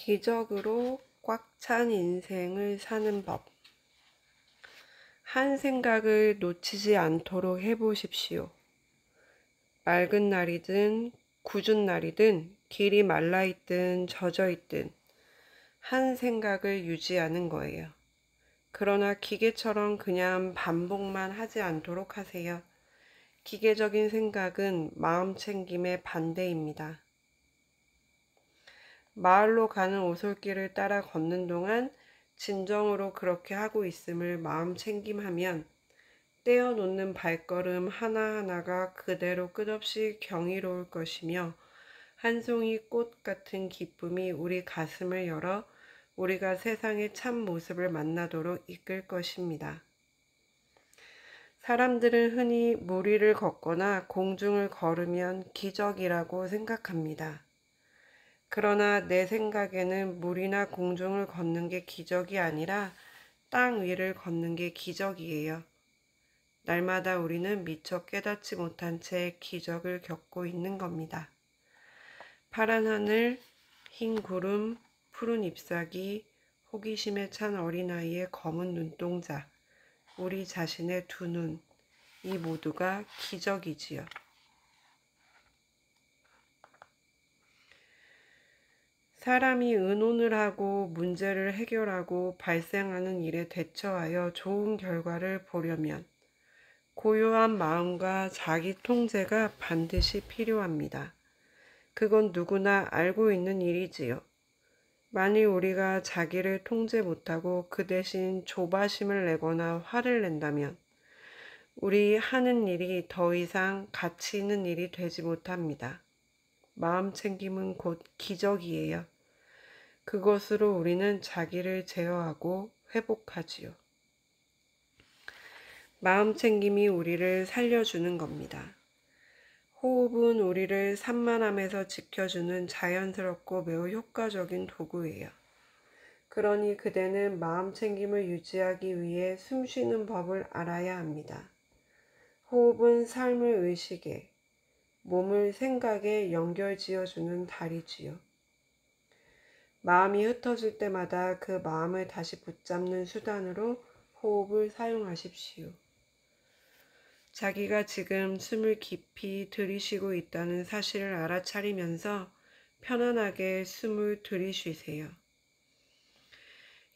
기적으로 꽉 찬 인생을 사는 법. 한 생각을 놓치지 않도록 해보십시오. 맑은 날이든 궂은 날이든 길이 말라있든 젖어있든 한 생각을 유지하는 거예요. 그러나 기계처럼 그냥 반복만 하지 않도록 하세요. 기계적인 생각은 마음 챙김의 반대입니다. 마을로 가는 오솔길을 따라 걷는 동안 진정으로 그렇게 하고 있음을 마음 챙김하면 떼어놓는 발걸음 하나하나가 그대로 끝없이 경이로울 것이며 한 송이 꽃 같은 기쁨이 우리 가슴을 열어 우리가 세상의 참 모습을 만나도록 이끌 것입니다. 사람들은 흔히 물 위를 걷거나 공중을 걸으면 기적이라고 생각합니다. 그러나 내 생각에는 물이나 공중을 걷는 게 기적이 아니라 땅 위를 걷는 게 기적이에요. 날마다 우리는 미처 깨닫지 못한 채 기적을 겪고 있는 겁니다. 파란 하늘, 흰 구름, 푸른 잎사귀, 호기심에 찬 어린아이의 검은 눈동자, 우리 자신의 두 눈, 이 모두가 기적이지요. 사람이 의논을 하고 문제를 해결하고 발생하는 일에 대처하여 좋은 결과를 보려면 고요한 마음과 자기 통제가 반드시 필요합니다. 그건 누구나 알고 있는 일이지요. 만일 우리가 자기를 통제 못하고 그 대신 조바심을 내거나 화를 낸다면 우리 하는 일이 더 이상 가치 있는 일이 되지 못합니다. 마음 챙김은 곧 기적이에요. 그것으로 우리는 자기를 제어하고 회복하지요. 마음 챙김이 우리를 살려주는 겁니다. 호흡은 우리를 산만함에서 지켜주는 자연스럽고 매우 효과적인 도구예요. 그러니 그대는 마음 챙김을 유지하기 위해 숨 쉬는 법을 알아야 합니다. 호흡은 삶을 의식에, 몸을 생각에 연결지어주는 다리지요. 마음이 흩어질 때마다 그 마음을 다시 붙잡는 수단으로 호흡을 사용하십시오. 자기가 지금 숨을 깊이 들이쉬고 있다는 사실을 알아차리면서 편안하게 숨을 들이쉬세요.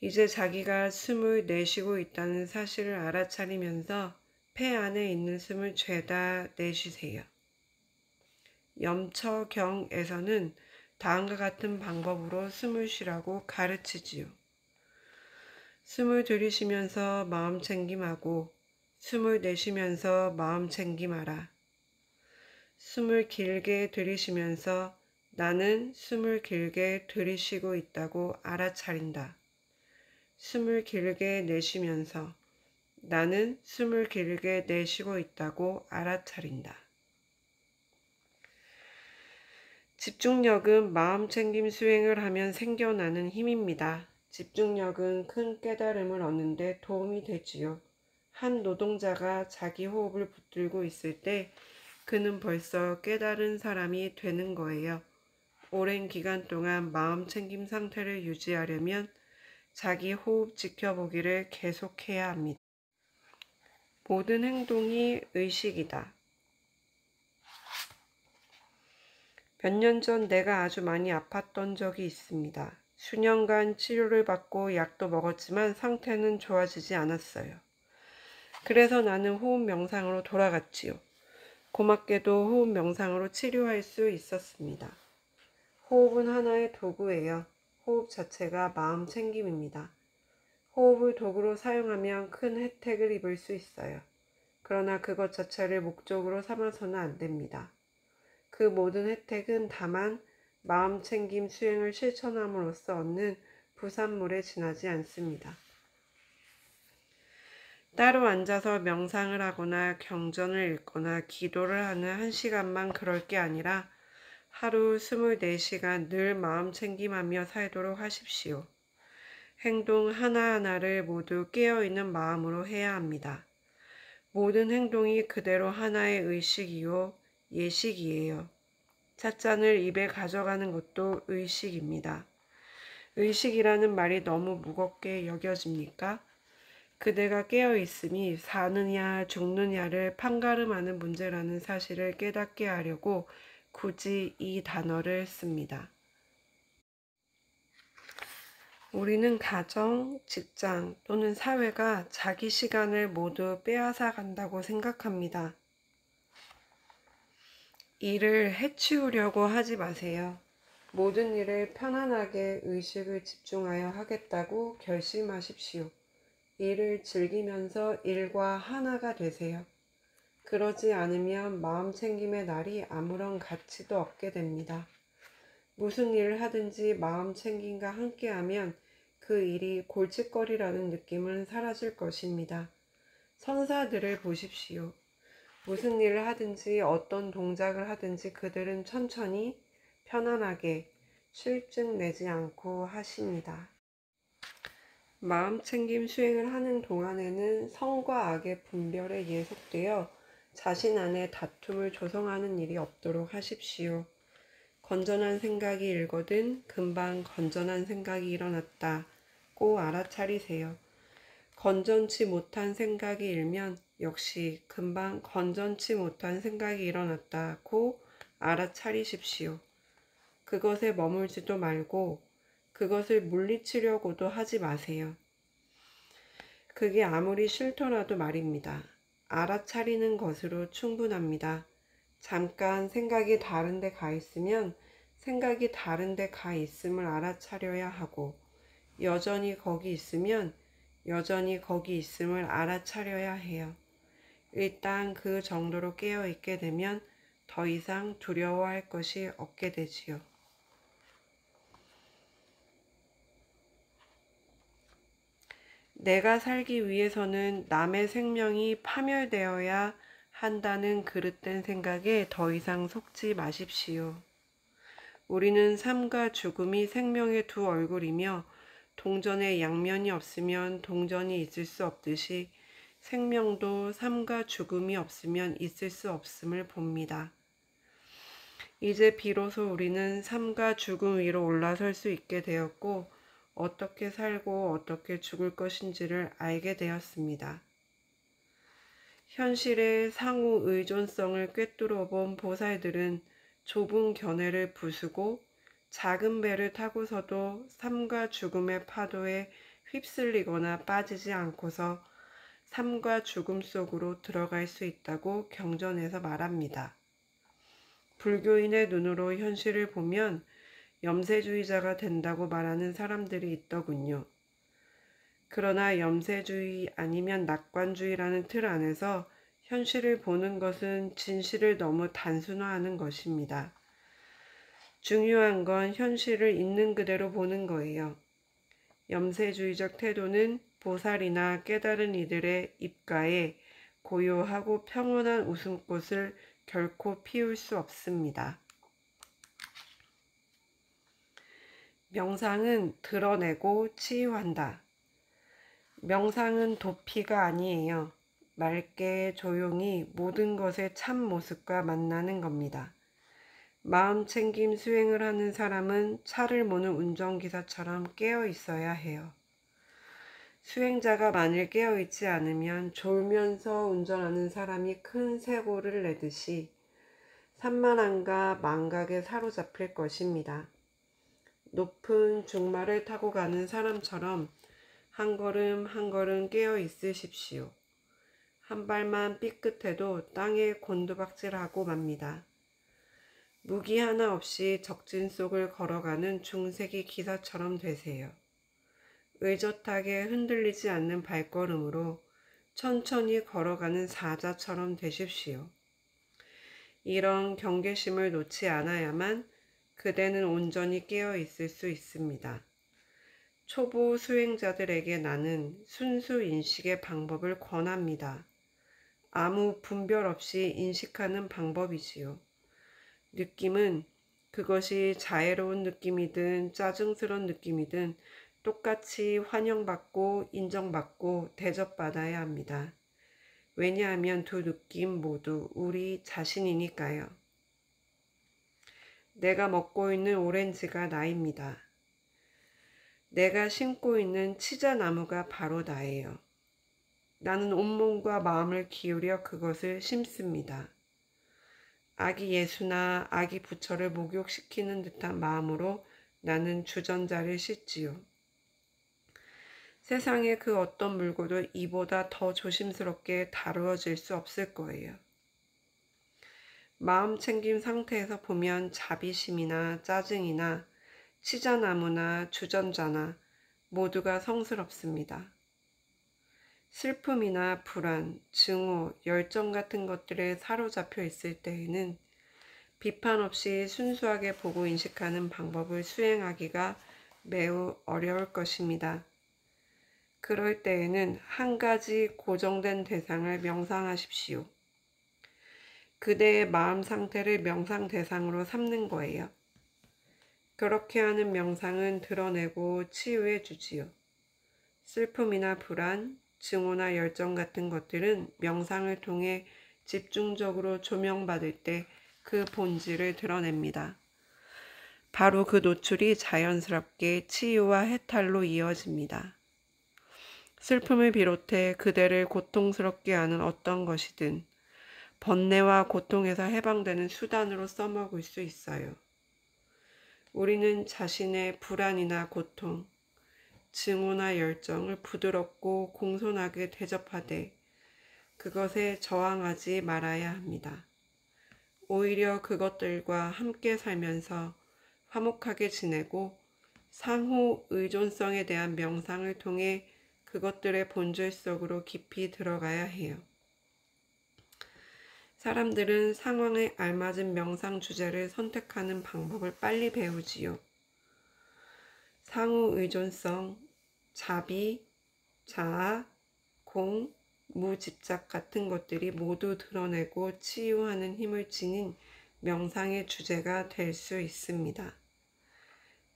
이제 자기가 숨을 내쉬고 있다는 사실을 알아차리면서 폐 안에 있는 숨을 죄다 내쉬세요. 염처경에서는 다음과 같은 방법으로 숨을 쉬라고 가르치지요. 숨을 들이쉬면서 마음 챙김하고 숨을 내쉬면서 마음 챙김하라. 숨을 길게 들이쉬면서 나는 숨을 길게 들이쉬고 있다고 알아차린다. 숨을 길게 내쉬면서 나는 숨을 길게 내쉬고 있다고 알아차린다. 집중력은 마음챙김 수행을 하면 생겨나는 힘입니다. 집중력은 큰 깨달음을 얻는 데 도움이 되지요. 한 노동자가 자기 호흡을 붙들고 있을 때 그는 벌써 깨달은 사람이 되는 거예요. 오랜 기간 동안 마음챙김 상태를 유지하려면 자기 호흡 지켜보기를 계속해야 합니다. 모든 행동이 의식이다. 몇 년 전 내가 아주 많이 아팠던 적이 있습니다. 수년간 치료를 받고 약도 먹었지만 상태는 좋아지지 않았어요. 그래서 나는 호흡 명상으로 돌아갔지요. 고맙게도 호흡 명상으로 치료할 수 있었습니다. 호흡은 하나의 도구예요. 호흡 자체가 마음 챙김입니다. 호흡을 도구로 사용하면 큰 혜택을 입을 수 있어요. 그러나 그것 자체를 목적으로 삼아서는 안 됩니다. 그 모든 혜택은 다만 마음 챙김 수행을 실천함으로써 얻는 부산물에 지나지 않습니다. 따로 앉아서 명상을 하거나 경전을 읽거나 기도를 하는 1시간만 그럴 게 아니라 하루 24시간 늘 마음 챙김하며 살도록 하십시오. 행동 하나하나를 모두 깨어있는 마음으로 해야 합니다. 모든 행동이 그대로 하나의 의식이요, 예식이에요. 찻잔을 입에 가져가는 것도 의식입니다. 의식이라는 말이 너무 무겁게 여겨집니까? 그대가 깨어 있음이 사느냐 죽느냐를 판가름하는 문제라는 사실을 깨닫게 하려고 굳이 이 단어를 씁니다. 우리는 가정, 직장 또는 사회가 자기 시간을 모두 빼앗아 간다고 생각합니다. 일을 해치우려고 하지 마세요. 모든 일을 편안하게 의식을 집중하여 하겠다고 결심하십시오. 일을 즐기면서 일과 하나가 되세요. 그러지 않으면 마음챙김의 날이 아무런 가치도 없게 됩니다. 무슨 일을 하든지 마음챙김과 함께하면 그 일이 골칫거리라는 느낌은 사라질 것입니다. 선사들을 보십시오. 무슨 일을 하든지 어떤 동작을 하든지 그들은 천천히 편안하게 실증 내지 않고 하십니다. 마음챙김 수행을 하는 동안에는 성과 악의 분별에 예속되어 자신 안에 다툼을 조성하는 일이 없도록 하십시오. 건전한 생각이 일거든 금방 건전한 생각이 일어났다고 알아차리세요. 건전치 못한 생각이 일면 역시 금방 건전치 못한 생각이 일어났다고 알아차리십시오. 그것에 머물지도 말고 그것을 물리치려고도 하지 마세요. 그게 아무리 싫더라도 말입니다. 알아차리는 것으로 충분합니다. 잠깐 생각이 다른 데 가 있으면 생각이 다른 데 가 있음을 알아차려야 하고 여전히 거기 있으면 여전히 거기 있음을 알아차려야 해요. 일단 그 정도로 깨어 있게 되면 더 이상 두려워할 것이 없게 되지요. 내가 살기 위해서는 남의 생명이 파멸되어야 한다는 그릇된 생각에 더 이상 속지 마십시오. 우리는 삶과 죽음이 생명의 두 얼굴이며 동전의 양면이 없으면 동전이 있을 수 없듯이 생명도 삶과 죽음이 없으면 있을 수 없음을 봅니다. 이제 비로소 우리는 삶과 죽음 위로 올라설 수 있게 되었고 어떻게 살고 어떻게 죽을 것인지를 알게 되었습니다. 현실의 상호 의존성을 꿰뚫어 본 보살들은 좁은 견해를 부수고 작은 배를 타고서도 삶과 죽음의 파도에 휩쓸리거나 빠지지 않고서 삶과 죽음 속으로 들어갈 수 있다고 경전에서 말합니다. 불교인의 눈으로 현실을 보면 염세주의자가 된다고 말하는 사람들이 있더군요. 그러나 염세주의 아니면 낙관주의라는 틀 안에서 현실을 보는 것은 진실을 너무 단순화하는 것입니다. 중요한 건 현실을 있는 그대로 보는 거예요. 염세주의적 태도는 보살이나 깨달은 이들의 입가에 고요하고 평온한 웃음꽃을 결코 피울 수 없습니다. 명상은 드러내고 치유한다. 명상은 도피가 아니에요. 맑게 조용히 모든 것의 참 모습과 만나는 겁니다. 마음챙김 수행을 하는 사람은 차를 모는 운전기사처럼 깨어 있어야 해요. 수행자가 만일 깨어 있지 않으면 졸면서 운전하는 사람이 큰 사고를 내듯이 산만함과 망각에 사로잡힐 것입니다. 높은 중마를 타고 가는 사람처럼 한 걸음 한 걸음 깨어 있으십시오. 한 발만 삐끗해도 땅에 곤두박질하고 맙니다. 무기 하나 없이 적진 속을 걸어가는 중세기 기사처럼 되세요. 의젓하게 흔들리지 않는 발걸음으로 천천히 걸어가는 사자처럼 되십시오. 이런 경계심을 놓지 않아야만 그대는 온전히 깨어 있을 수 있습니다. 초보 수행자들에게 나는 순수 인식의 방법을 권합니다. 아무 분별 없이 인식하는 방법이지요. 느낌은 그것이 자애로운 느낌이든 짜증스러운 느낌이든 똑같이 환영받고 인정받고 대접받아야 합니다. 왜냐하면 두 느낌 모두 우리 자신이니까요. 내가 먹고 있는 오렌지가 나입니다. 내가 심고 있는 치자나무가 바로 나예요. 나는 온몸과 마음을 기울여 그것을 심습니다. 아기 예수나 아기 부처를 목욕시키는 듯한 마음으로 나는 주전자를 씻지요. 세상의 그 어떤 물고도 이보다 더 조심스럽게 다루어질 수 없을 거예요. 마음 챙김 상태에서 보면 자비심이나 짜증이나 치자나무나 주전자나 모두가 성스럽습니다. 슬픔이나 불안, 증오, 열정 같은 것들에 사로잡혀 있을 때에는 비판 없이 순수하게 보고 인식하는 방법을 수행하기가 매우 어려울 것입니다. 그럴 때에는 한 가지 고정된 대상을 명상하십시오. 그대의 마음 상태를 명상 대상으로 삼는 거예요. 그렇게 하는 명상은 드러내고 치유해 주지요. 슬픔이나 불안, 증오나 열정 같은 것들은 명상을 통해 집중적으로 조명받을 때 그 본질을 드러냅니다. 바로 그 노출이 자연스럽게 치유와 해탈로 이어집니다. 슬픔을 비롯해 그대를 고통스럽게 하는 어떤 것이든 번뇌와 고통에서 해방되는 수단으로 써먹을 수 있어요. 우리는 자신의 불안이나 고통, 증오나 열정을 부드럽고 공손하게 대접하되 그것에 저항하지 말아야 합니다. 오히려 그것들과 함께 살면서 화목하게 지내고 상호 의존성에 대한 명상을 통해 그것들의 본질 속으로 깊이 들어가야 해요. 사람들은 상황에 알맞은 명상 주제를 선택하는 방법을 빨리 배우지요. 상호 의존성, 자비, 자아, 공, 무집착 같은 것들이 모두 드러내고 치유하는 힘을 지닌 명상의 주제가 될 수 있습니다.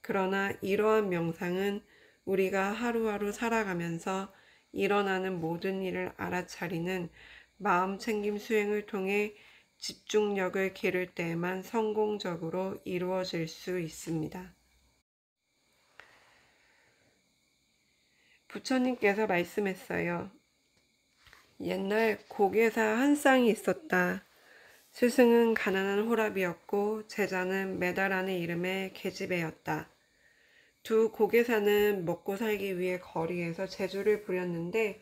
그러나 이러한 명상은 우리가 하루하루 살아가면서 일어나는 모든 일을 알아차리는 마음 챙김 수행을 통해 집중력을 기를 때에만 성공적으로 이루어질 수 있습니다. 부처님께서 말씀했어요. 옛날 고개사 한 쌍이 있었다. 스승은 가난한 호랍이었고 제자는 메다라는 이름의 계집애였다. 두 고개사는 먹고 살기 위해 거리에서 재주를 부렸는데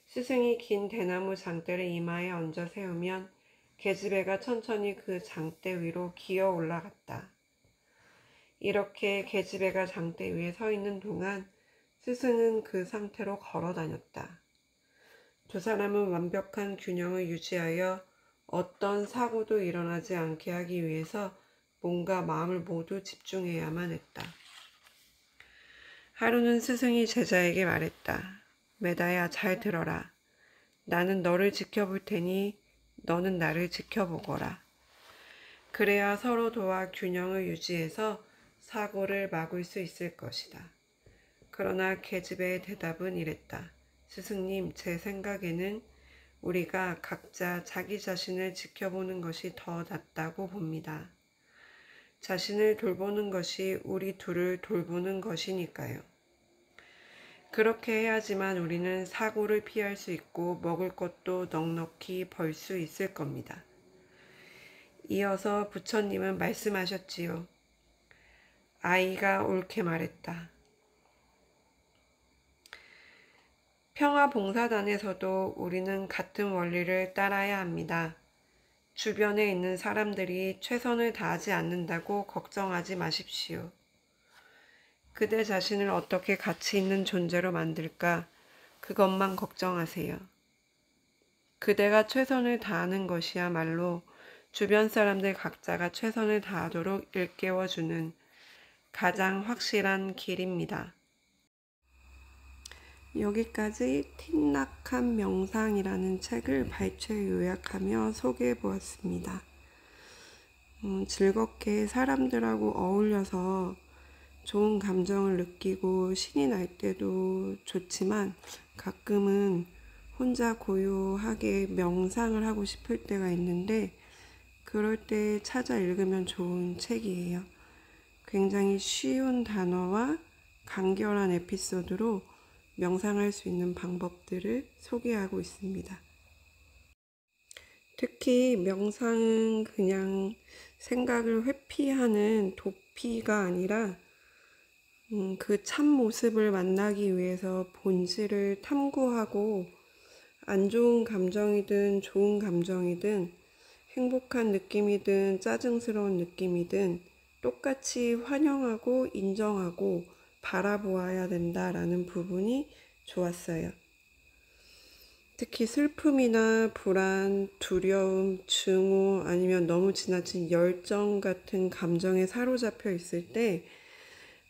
스승이 긴 대나무 장대를 이마에 얹어 세우면 계집애가 천천히 그 장대 위로 기어 올라갔다. 이렇게 계집애가 장대 위에 서 있는 동안 스승은 그 상태로 걸어 다녔다. 두 사람은 완벽한 균형을 유지하여 어떤 사고도 일어나지 않게 하기 위해서 몸과 마음을 모두 집중해야만 했다. 하루는 스승이 제자에게 말했다. 메다야, 잘 들어라. 나는 너를 지켜볼 테니 너는 나를 지켜보거라. 그래야 서로 도와 균형을 유지해서 사고를 막을 수 있을 것이다. 그러나 계집애의 대답은 이랬다. 스승님, 제 생각에는 우리가 각자 자기 자신을 지켜보는 것이 더 낫다고 봅니다. 자신을 돌보는 것이 우리 둘을 돌보는 것이니까요. 그렇게 해야지만 우리는 사고를 피할 수 있고 먹을 것도 넉넉히 벌 수 있을 겁니다. 이어서 부처님은 말씀하셨지요. 아이가 옳게 말했다. 평화봉사단에서도 우리는 같은 원리를 따라야 합니다. 주변에 있는 사람들이 최선을 다하지 않는다고 걱정하지 마십시오. 그대 자신을 어떻게 가치 있는 존재로 만들까? 그것만 걱정하세요. 그대가 최선을 다하는 것이야말로 주변 사람들 각자가 최선을 다하도록 일깨워주는 가장 확실한 길입니다. 여기까지 틱낙한 명상이라는 책을 발췌 요약하며 소개해 보았습니다. 즐겁게 사람들하고 어울려서 좋은 감정을 느끼고 신이 날 때도 좋지만 가끔은 혼자 고요하게 명상을 하고 싶을 때가 있는데 그럴 때 찾아 읽으면 좋은 책이에요. 굉장히 쉬운 단어와 간결한 에피소드로 명상할 수 있는 방법들을 소개하고 있습니다. 특히 명상은 그냥 생각을 회피하는 도피가 아니라 그 참 모습을 만나기 위해서 본질을 탐구하고 안 좋은 감정이든 좋은 감정이든 행복한 느낌이든 짜증스러운 느낌이든 똑같이 환영하고 인정하고 바라보아야 된다라는 부분이 좋았어요. 특히 슬픔이나 불안, 두려움, 증오 아니면 너무 지나친 열정 같은 감정에 사로잡혀 있을 때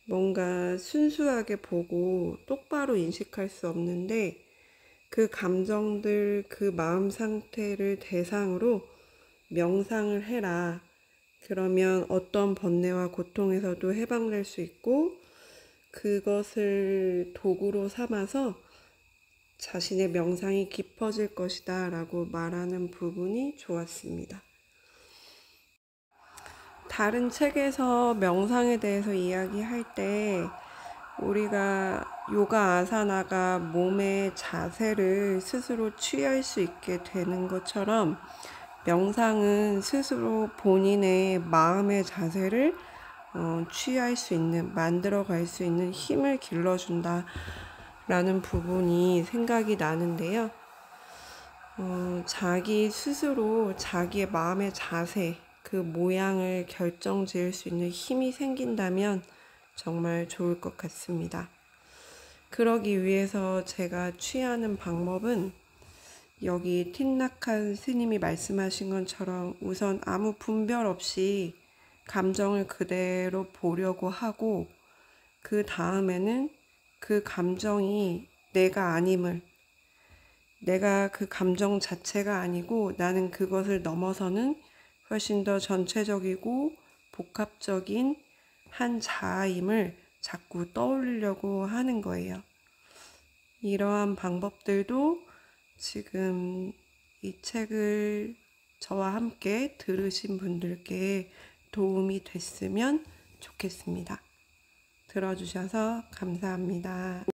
뭔가 순수하게 보고 똑바로 인식할 수 없는데 그 감정들, 그 마음 상태를 대상으로 명상을 해라. 그러면 어떤 번뇌와 고통에서도 해방될 수 있고 그것을 도구로 삼아서 자신의 명상이 깊어질 것이다 라고 말하는 부분이 좋았습니다. 다른 책에서 명상에 대해서 이야기할 때 우리가 요가 아사나가 몸의 자세를 스스로 취할 수 있게 되는 것처럼 명상은 스스로 본인의 마음의 자세를 취할 수 있는, 만들어 갈 수 있는 힘을 길러준다 라는 부분이 생각이 나는데요. 자기 스스로 자기의 마음의 자세, 그 모양을 결정 지을 수 있는 힘이 생긴다면 정말 좋을 것 같습니다. 그러기 위해서 제가 취하는 방법은 여기 틴나칸 스님이 말씀하신 것처럼 우선 아무 분별 없이 감정을 그대로 보려고 하고 그 다음에는 그 감정이 내가 아님을, 내가 그 감정 자체가 아니고 나는 그것을 넘어서는 훨씬 더 전체적이고 복합적인 한 자아임을 자꾸 떠올리려고 하는 거예요. 이러한 방법들도 지금 이 책을 저와 함께 들으신 분들께 도움이 됐으면 좋겠습니다. 들어주셔서 감사합니다.